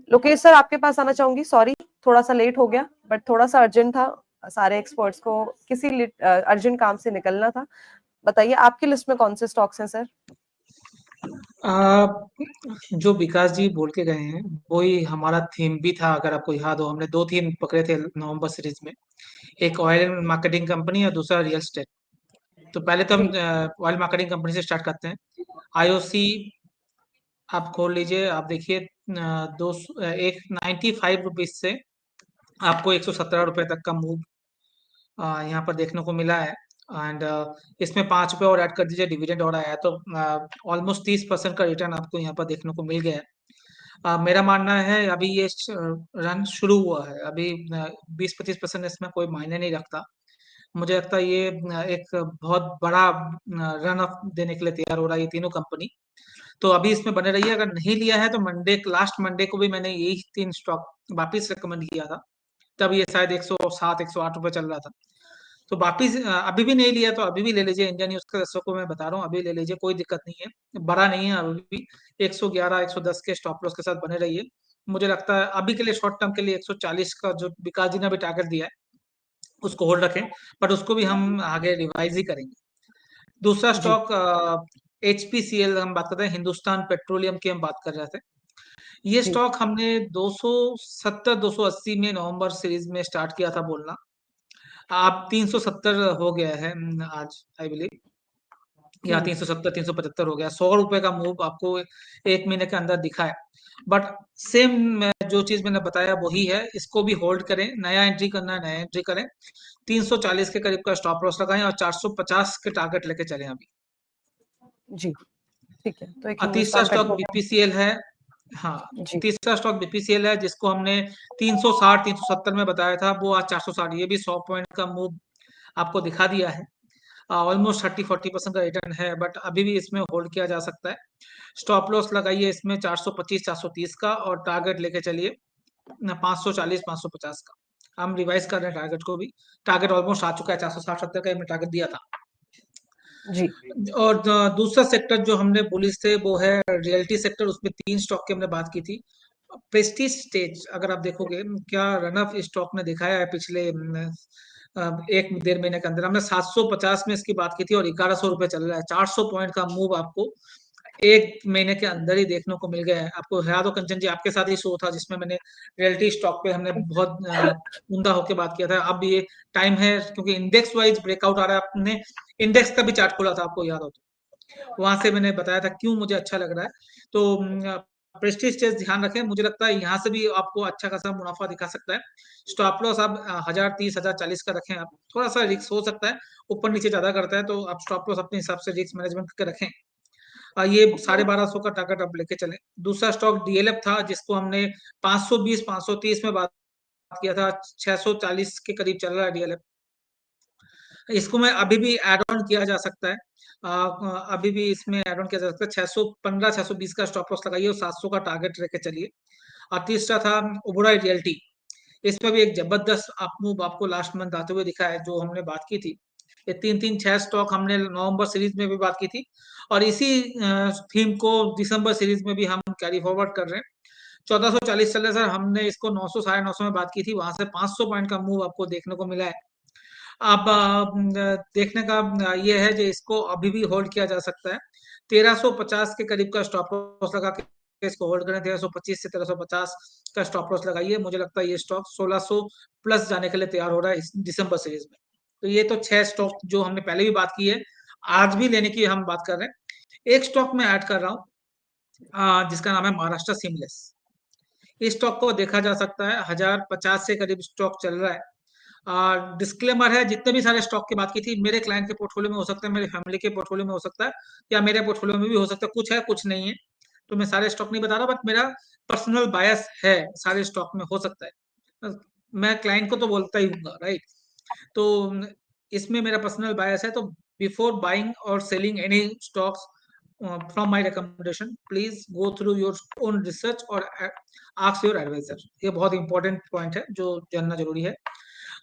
Lokesh sir आपके पास आना चाहूंगी, सॉरी थोड़ा सा लेट हो गया, बट थोड़ा सा अर्जेंट था, सारे एक्सपर्ट्स को किसी अर्जेंट काम से निकलना था। बताइए आपकी लिस्ट में कौन से स्टॉक्स हैं सर? जो विकास जी बोल के गए हैं वही हमारा थीम भी था। अगर आपको याद हो, हमने दो थीम पकड़े थे नवंबर सीरीज में, एक ऑयल एंड मार्केटिंग कंपनी और दूसरा रियल एस्टेट। तो पहले तो हम जी ऑयल मार्केटिंग कंपनी से स्टार्ट करते हैं। आईओसी आप खोल लीजिए, आप देखिए एक 95 रुपीज से आपको 117 रुपए तक का मूव यहाँ पर देखने को मिला है। एंड इसमें 5 रुपए और ऐड कर दीजिए, डिविडेंड और आया है, तो ऑलमोस्ट 30% का रिटर्न आपको यहाँ पर देखने को मिल गया है। मेरा मानना है अभी ये रन शुरू हुआ है, अभी 20-25% इसमें कोई मायने नहीं रखता। मुझे लगता है ये एक बहुत बड़ा रन अप देने के लिए तैयार हो रहा है ये तीनों कंपनी। तो अभी इसमें बने रहिए। अगर नहीं लिया है तो मंडे, लास्ट मंडे को भी मैंने यही 3 स्टॉक वापिस रिकमेंड किया था, तब ये शायद 107-108 रुपए चल रहा था। तो वापिस अभी भी नहीं लिया तो अभी भी ले लीजिए। इंडिया न्यूज के दर्शकों को मैं बता रहा हूँ, अभी ले लीजिए, कोई दिक्कत नहीं है, बड़ा नहीं है अभी भी। 111-110 के स्टॉप लॉस के साथ बने रहिए। मुझे लगता है अभी के लिए शॉर्ट टर्म के लिए 140 का जो विकास जी ने भी टारगेट दिया है उसको होल्ड रखें, बट उसको भी हम आगे रिवाइज ही करेंगे। दूसरा जी स्टॉक HPCL हम बात करते हैं, हिंदुस्तान पेट्रोलियम की हम बात कर रहे थे। ये जी स्टॉक हमने 270-280 में नवंबर सीरीज में स्टार्ट किया था बोलना। आप 370 हो गया है आज आई बिलीव, या 370-375 हो गया। 100 रुपए का मूव आपको एक महीने के अंदर दिखा है। बट सेम जो चीज मैंने बताया वही है, इसको भी होल्ड करें, नया एंट्री करना है नया एंट्री करें। 340 के करीब का स्टॉप लॉस लगाएं और 450 के टारगेट लेके चलें अभी। जी ठीक है, तो एक तीसरा हिंदुस्तान स्टॉक पेट्रोलियम। बीपीसीएल है। हाँ, जी तीसरा स्टॉक बीपीसीएल है जिसको हमने 360-370 में बताया था, वो आज 460, ये भी 100 पॉइंट का मूव आपको दिखा दिया है। ऑलमोस्ट 30-40% का रिटर्न है, बट अभी भी इसमें होल्ड किया जा सकता है। स्टॉप लॉस लगाइए इसमें 425-430 का, और टारगेट लेके चलिए 540-550 का। हम रिवाइज कर रहे हैं टारगेट को भी, टारगेट ऑलमोस्ट आ चुका है, 460-70 का हमने टारगेट दिया था। जी और दूसरा सेक्टर जो हमने बुलिश थे वो है रियल्टी सेक्टर, उसमें 3 स्टॉक की हमने बात की थी। प्रेस्टीज स्टेज अगर आप देखोगे क्या रन अप स्टॉक ने दिखाया है पिछले 1-1.5 महीने के अंदर। हमने 750 में इसकी बात की थी और 1100 रुपए चल रहा है। 400 पॉइंट का मूव आपको एक महीने के अंदर ही देखने को मिल गया है। आपको याद हो कंचन जी, आपके साथ ही शो था जिसमें मैंने रियल्टी स्टॉक पे हमने बहुत उमदा होकर बात किया था। अब ये टाइम है, क्योंकि इंडेक्स वाइज ब्रेकआउट आ रहा है। आपने इंडेक्स का भी चार्ट खोला था, आपको याद हो तो वहां से मैंने बताया था क्यों मुझे अच्छा लग रहा है। तो प्रेस्टीज स्टेज ध्यान रखें, मुझे लगता है यहाँ से भी आपको अच्छा खासा मुनाफा दिखा सकता है। स्टॉप लॉस आप 1030, 1040 का रखें। आप थोड़ा सा रिस्क हो सकता है, ऊपर नीचे ज्यादा करता है, तो आप स्टॉप लॉस अपने हिसाब से रिस्क मैनेजमेंट करके रखें। ये 1250 का टारगेट आप लेके चले। दूसरा स्टॉक डीएलएफ था जिसको हमने 520-530 में बात किया था, 640 के करीब चल रहा है डीएलएफ। इसको मैं अभी भी एड ऑन किया जा सकता है, अभी भी इसमें एड ऑन किया जा सकता है। 615-620 का स्टॉप लॉस लगाइए और 700 का टारगेट लेके चलिए। और तीसरा था ओबेरॉय रियल्टी, इसमें भी एक जबरदस्त अप मूव आपको लास्ट मंथ आते हुए दिखा है, जो हमने बात की थी। ये 3-3-6 स्टॉक हमने नवंबर सीरीज में भी बात की थी, और इसी थीम को दिसंबर सीरीज में भी हम कैरी फॉरवर्ड कर रहे हैं। 1440 चल रहा है सर, हमने इसको 900, 950 में बात की थी, वहां से 500 पॉइंट का मूव आपको देखने को मिला है। अब देखने का ये है कि इसको अभी भी होल्ड किया जा सकता है। 1350 के करीब का स्टॉप लॉस लगा के इसको होल्ड करें। 1325 से 1350 का स्टॉप लॉस लगाइए। मुझे लगता है ये स्टॉक 1600 प्लस जाने के लिए तैयार हो रहा है इस दिसंबर सीरीज में। तो ये तो 6 स्टॉक जो हमने पहले भी बात की है, आज भी लेने की हम बात कर रहे हैं। एक स्टॉक में ऐड कर रहा हूँ जिसका नाम है महाराष्ट्र सीमलेस। इस स्टॉक को देखा जा सकता है 1050 से करीब स्टॉक चल रहा है। डिस्क्लेमर है, जितने भी सारे स्टॉक की बात की थी, मेरे क्लाइंट के पोर्टफोलियो में हो सकता है, मेरे फैमिली के पोर्टफोलियो में हो सकता है, या मेरे पोर्टफोलियो में भी हो सकता है, कुछ है कुछ नहीं है। तो मैं सारे स्टॉक नहीं बता रहा, बट मेरा पर्सनल बायस है, सारे स्टॉक में हो सकता है। मैं क्लाइंट को तो बोलता ही हूँ, राइट। तो इसमें मेरा पर्सनल बायस है। तो बिफोर बाइंग और selling any stocks from my recommendation, please go through your own research और आस्क योर एडवाइजर। ये बहुत इंपॉर्टेंट पॉइंट है जो जानना जरूरी है।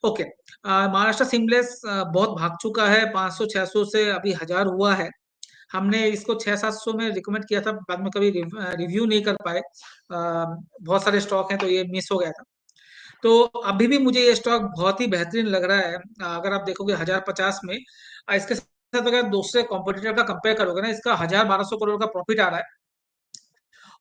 ओके, महाराष्ट्र सिमलेस बहुत भाग चुका है, 500-600 से अभी 1000 हुआ है। हमने इसको 600-700 में रिकमेंड किया था, बाद में कभी रिव्यू नहीं कर पाए, बहुत सारे स्टॉक हैं तो ये मिस हो गया था। तो अभी भी मुझे ये स्टॉक बहुत ही बेहतरीन लग रहा है। अगर आप देखोगे 1050 में, इसके साथ अगर दूसरे कॉम्पिटिटर का कंपेयर करोगे ना, इसका 1000-1200 करोड़ का प्रॉफिट आ रहा है,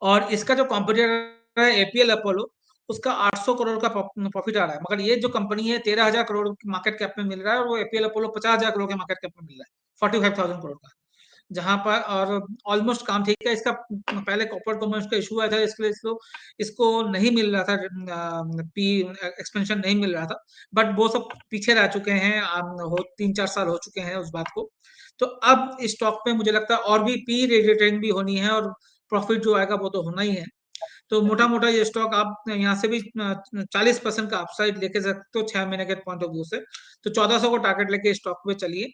और इसका जो कॉम्पिटिटर है एपीएल अपोलो, उसका 800 करोड़ का प्रॉफिट आ रहा है। मगर ये जो कंपनी है 13,000 करोड़ मार्केट कैप में मिल रहा है, और वो एपीएल अपोलो 50,000 करोड़ के मार्केट कैप में मिल रहा है, 45,000 करोड़ का। जहां पर और ऑलमोस्ट काम ठीक है इसका। पहले कॉर्पोरेट गवर्नेंस का इशू आया था, इसके लिए इसको नहीं मिल रहा था, पी एक्सपेंशन नहीं मिल रहा था, बट वो सब पीछे रह चुके हैं, हो 3-4 साल हो चुके हैं उस बात को। तो अब इस स्टॉक पे मुझे लगता है और भी पी रेटिंग भी होनी है, और प्रॉफिट जो आएगा वो तो होना ही है। तो मोटा मोटा ये स्टॉक आप यहाँ से भी 40% का अपसाइड लेके सकते हो 6 महीने के पॉइंट ऑफ व्यू से। तो 1400 को टारगेट लेके स्टॉक पे चलिए।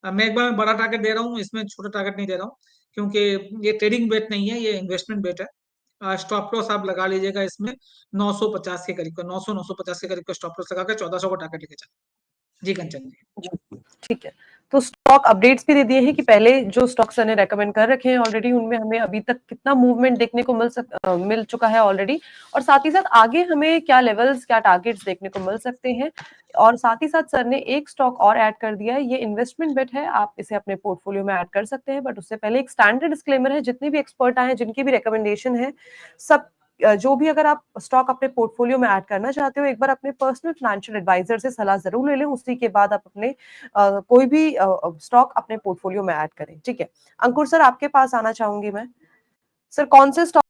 मैं एक बार में बड़ा टारगेट दे रहा हूँ, इसमें छोटा टारगेट नहीं दे रहा हूँ, क्योंकि ये ट्रेडिंग बेट नहीं है, ये इन्वेस्टमेंट बेट है। स्टॉप लॉस आप लगा लीजिएगा इसमें 950 के करीब का, 900-950 के करीब का स्टॉप लॉस लगा के 1400 को टारगेट लेके चलिए। जी कंचन जी। जी, ठीक है। तो स्टॉक अपडेट्स भी दे दिए हैं कि पहले जो स्टॉक्स मैंने रेकमेंड कर रखे हैं ऑलरेडी, उनमें हमें अभी तक कितना मूवमेंट देखने को मिल चुका है ऑलरेडी, और साथ ही साथ आगे हमें क्या लेवल्स, क्या टारगेट्स देखने को मिल सकते हैं। और साथ ही साथ सर ने एक स्टॉक और ऐड कर दिया है, ये इन्वेस्टमेंट बेट है, आप इसे अपने पोर्टफोलियो में ऐड कर सकते हैं, बट उससे पहले एक स्टैंडर्ड डिस्क्लेमर है, जितने भी एक्सपर्ट आए हैं, जिनकी भी रिकमेंडेशन है, सब जो भी अगर आप स्टॉक अपने पोर्टफोलियो में ऐड करना चाहते हो, एक बार अपने पर्सनल फाइनेंशियल एडवाइजर से सलाह जरूर ले लें, उसी के बाद आप अपने कोई भी स्टॉक अपने पोर्टफोलियो में ऐड करें। ठीक है अंकुर सर, आपके पास आना चाहूंगी मैं। सर कौन से स्टॉक